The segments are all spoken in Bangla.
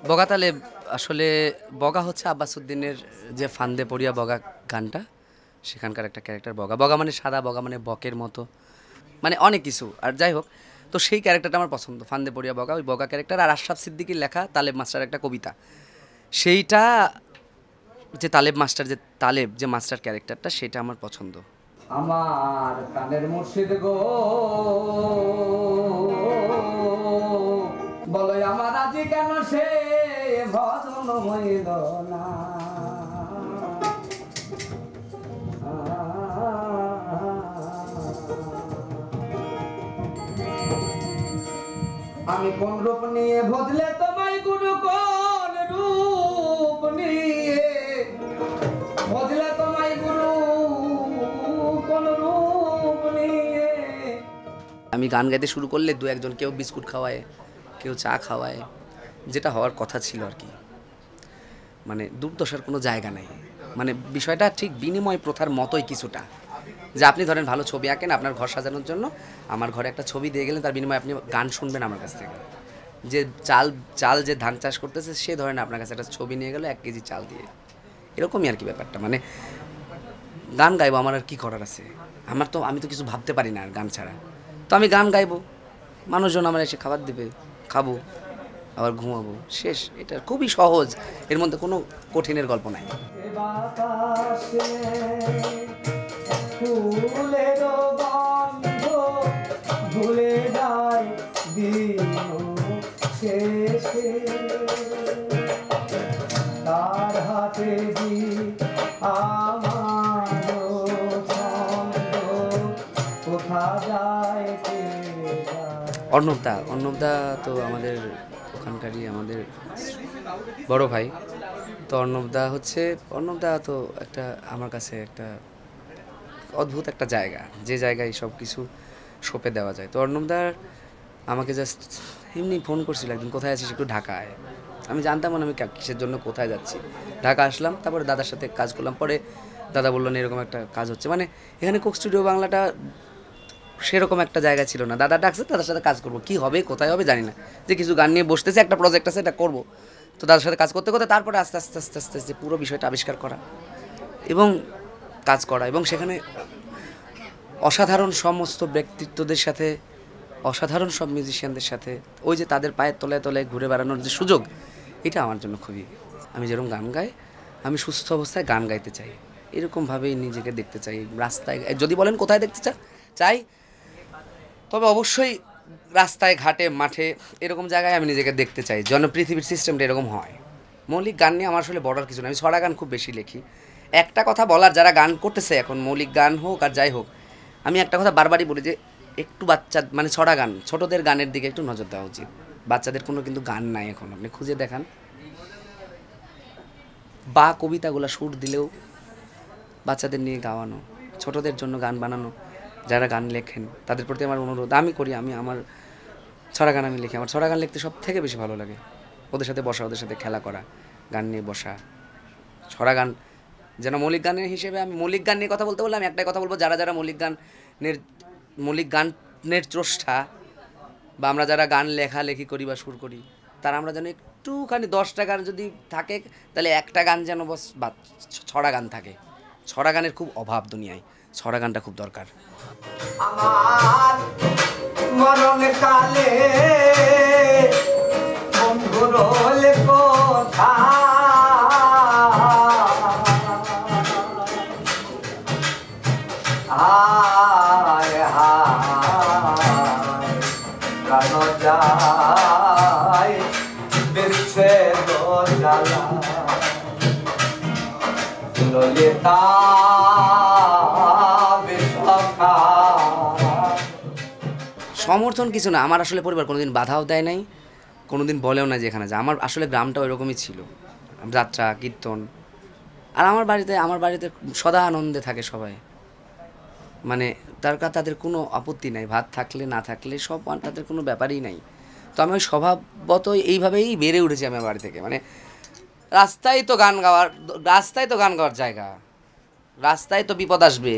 বগা তালেব আসলে বগা হচ্ছে আব্বাসউদ্দিনের যে ফান্দে পড়িয়া বগা গানটা, সেখানকার একটা ক্যারেক্টার বগা। বগা মানে সাদা, বগা মানে বকের মতো, মানে অনেক কিছু। আর যাই হোক, তো সেই ক্যারেক্টারটা আমার পছন্দ, ফান্দে পড়িয়া বগা, ওই বগা ক্যারেক্টার। আর আশরাফ সিদ্দিকীর লেখা তালেব মাস্টার একটা কবিতা, সেইটা যে তালেব মাস্টার, যে তালেব যে মাস্টার ক্যারেক্টারটা, সেটা আমার পছন্দ। আমার প্রাণের মুর্শিদ গো, বলো আমার আজি কেন সে ভজন হইল না। আমি কোন রূপ নিয়ে ভজলে তোমায় গুরু, কোন রূপ নিয়ে ভজলে তোমায় গুরু, কোন রূপ নিয়ে। আমি গান গাইতে শুরু করলে দু একজন, কেউ বিস্কুট খাওয়ায়, কেউ চা খাওয়ায়, যেটা হওয়ার কথা ছিল আর কি। মানে দুর্দশার কোনো জায়গা নাই। মানে বিষয়টা ঠিক বিনিময় প্রথার মতোই কিছুটা, যে আপনি ধরেন ভালো ছবি আঁকেন আপনার ঘর সাজানোর জন্য, আমার ঘরে একটা ছবি দিয়ে গেলেন, তার বিনিময়ে আপনি গান শুনবেন আমার কাছ থেকে। যে চাল চাল যে ধান চাষ করতেছে, সে ধরেন আপনার কাছে একটা ছবি নিয়ে গেল 1 কেজি চাল দিয়ে, এরকমই আর কি ব্যাপারটা। মানে গান গাইবো, আমার আর কি করার আছে? আমি তো কিছু ভাবতে পারি না আর গান ছাড়া। তো আমি গান গাইবো, মানুষজন আমার এসে খাবার দেবে, খাবো, আবার ঘুমাবো, শেষ। এটা খুবই সহজ, এর মধ্যে কোনো কঠিনের গল্প নাই। ভুলে যায় দিন শেষে, তার হাতে দি আমার ছন্দ, কোথা যায় কে যায়। অর্ণবদা তো আমাদের ওখানকারই, আমাদের বড় ভাই। তো অর্ণবদা তো একটা আমার কাছে একটা অদ্ভুত একটা জায়গা, যে জায়গায় সব কিছু সঁপে দেওয়া যায়। তো অর্ণবদার আমাকে জাস্ট এমনি ফোন করছিল একদিন, কোথায় আছিস, একটু ঢাকায়। আমি জানতাম না আমি কিসের জন্য কোথায় যাচ্ছি। ঢাকা আসলাম, তারপরে দাদার সাথে কাজ করলাম। পরে দাদা বললো না এরকম একটা কাজ হচ্ছে, মানে এখানে কোক স্টুডিও বাংলাটা সেরকম একটা জায়গা ছিল না। দাদা ডাকছে, দাদার সাথে কাজ করবো, কী হবে কোথায় হবে জানি না, যে কিছু গান নিয়ে বসতেছে, একটা প্রজেক্ট আছে, এটা করবো। তো দাদার সাথে কাজ করতে করতে তারপরে আস্তে আস্তে আস্তে আস্তে আস্তে পুরো বিষয়টা আবিষ্কার করা এবং কাজ করা, এবং সেখানে অসাধারণ সমস্ত ব্যক্তিত্বদের সাথে, অসাধারণ সব মিউজিশিয়ানদের সাথে, ওই যে তাদের পায়ের তলায় তলায় ঘুরে বেড়ানোর যে সুযোগ, এটা আমার জন্য খুবই। আমি যেরকম গান গাই, আমি সুস্থ অবস্থায় গান গাইতে চাই, এরকমভাবেই নিজেকে দেখতে চাই। রাস্তায় যদি বলেন কোথায় দেখতে চাই, তবে অবশ্যই রাস্তায় ঘাটে মাঠে এরকম জায়গায় আমি নিজেকে দেখতে চাই, যেন পৃথিবীর সিস্টেমটা এরকম হয়। মৌলিক গান নিয়ে আমার আসলে বলার কিছু না, আমি ছড়া গান খুব বেশি লিখি। একটা কথা বলার, যারা গান করতেছে এখন, মৌলিক গান হোক আর যাই হোক, আমি একটা কথা বারবারই বলি যে একটু বাচ্চা মানে ছড়া গান, ছোটদের গানের দিকে একটু নজর দেওয়া উচিত। বাচ্চাদের কোনো কিন্তু গান নাই এখন, আপনি খুঁজে দেখান, বা কবিতাগুলো সুর দিলেও বাচ্চাদের নিয়ে গাওয়ানো, ছোটদের জন্য গান বানানো, যারা গান লেখেন তাদের প্রতি আমার অনুরোধ। আমি করি, আমার ছড়া গান আমি লিখি, আমার ছড়া গান লিখতে সব থেকে বেশি ভালো লাগে। ওদের সাথে বসা, ওদের সাথে খেলা করা, গান নিয়ে বসা। ছড়া গান যেন মৌলিক গানের হিসেবে, আমি মৌলিক গান নিয়ে কথা বলতে বললে আমি একটাই কথা বলবো, যারা যারা মৌলিক গানের স্রষ্টা, বা আমরা যারা গান লেখালেখি করি বা সুর করি, তারা আমরা যেন একটুখানি 10টা গান যদি থাকে, তাহলে একটা গান যেন বস বা ছড়া গান থাকে। ছড়া গানের খুব অভাব দুনিয়ায়, ছড়া গানটা খুব দরকার। আমার মরণ কালে বন্ধুর হলে কথা, হায় হায় প্রাণ যায় বিচ্ছেদ জ্বালা, ললিতা সমর্থন কিছু না, আমার আসলে পরিবার কোনোদিন বাধাও দেয় নাই, কোনোদিন বলেও না যে এখানে যা। আমার আসলে গ্রামটা ওইরকমই ছিল, যাত্রা কীর্তন। আর আমার বাড়িতে সদা আনন্দে থাকে সবাই, মানে তাদের কোনো আপত্তি নাই, ভাত থাকলে না থাকলে সব তাদের কোনো ব্যাপারই নাই। তো আমি ওই স্বভাবত এইভাবেই বেড়ে উঠেছি আমার বাড়ি থেকে। মানে রাস্তায় তো গান গাওয়ার জায়গা, রাস্তায় তো বিপদ আসবে,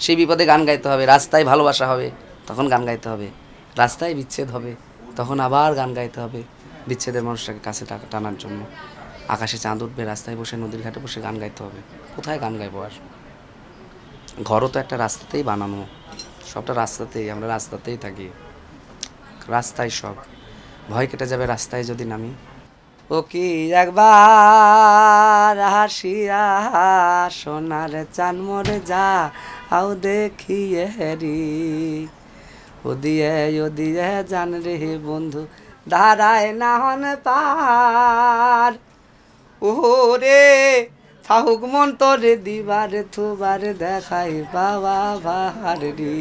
সেই বিপদে গান গাইতে হবে। রাস্তায় ভালোবাসা হবে, তখন গান গাইতে হবে। রাস্তায় বিচ্ছেদ হবে, তখন আবার গান গাইতে হবে। বিচ্ছেদের মানুষটাকে কাছে টানার জন্য। আকাশে চাঁদ উঠবে, রাস্তায় বসে নদীর ঘাটে বসে গান গাইতে হবে। কোথায় গান গাইবো আর? ঘরও তো একটা রাস্তাতেই বানানো, সবটা রাস্তাতেই, আমরা রাস্তাতেই থাকি, রাস্তায় সব। ভয় কেটে যাবে রাস্তায় যদি নামি। ও কি একবার হাসিয়া সোনার চান মরে যা আও দেখিয়ে রি, ও দিয়ে জান রে বন্ধু দাঁড়ায় না হন পার। ওরে ফাহুক মন তোরে দিবার থুবার দেখাই বাবা ভার রে।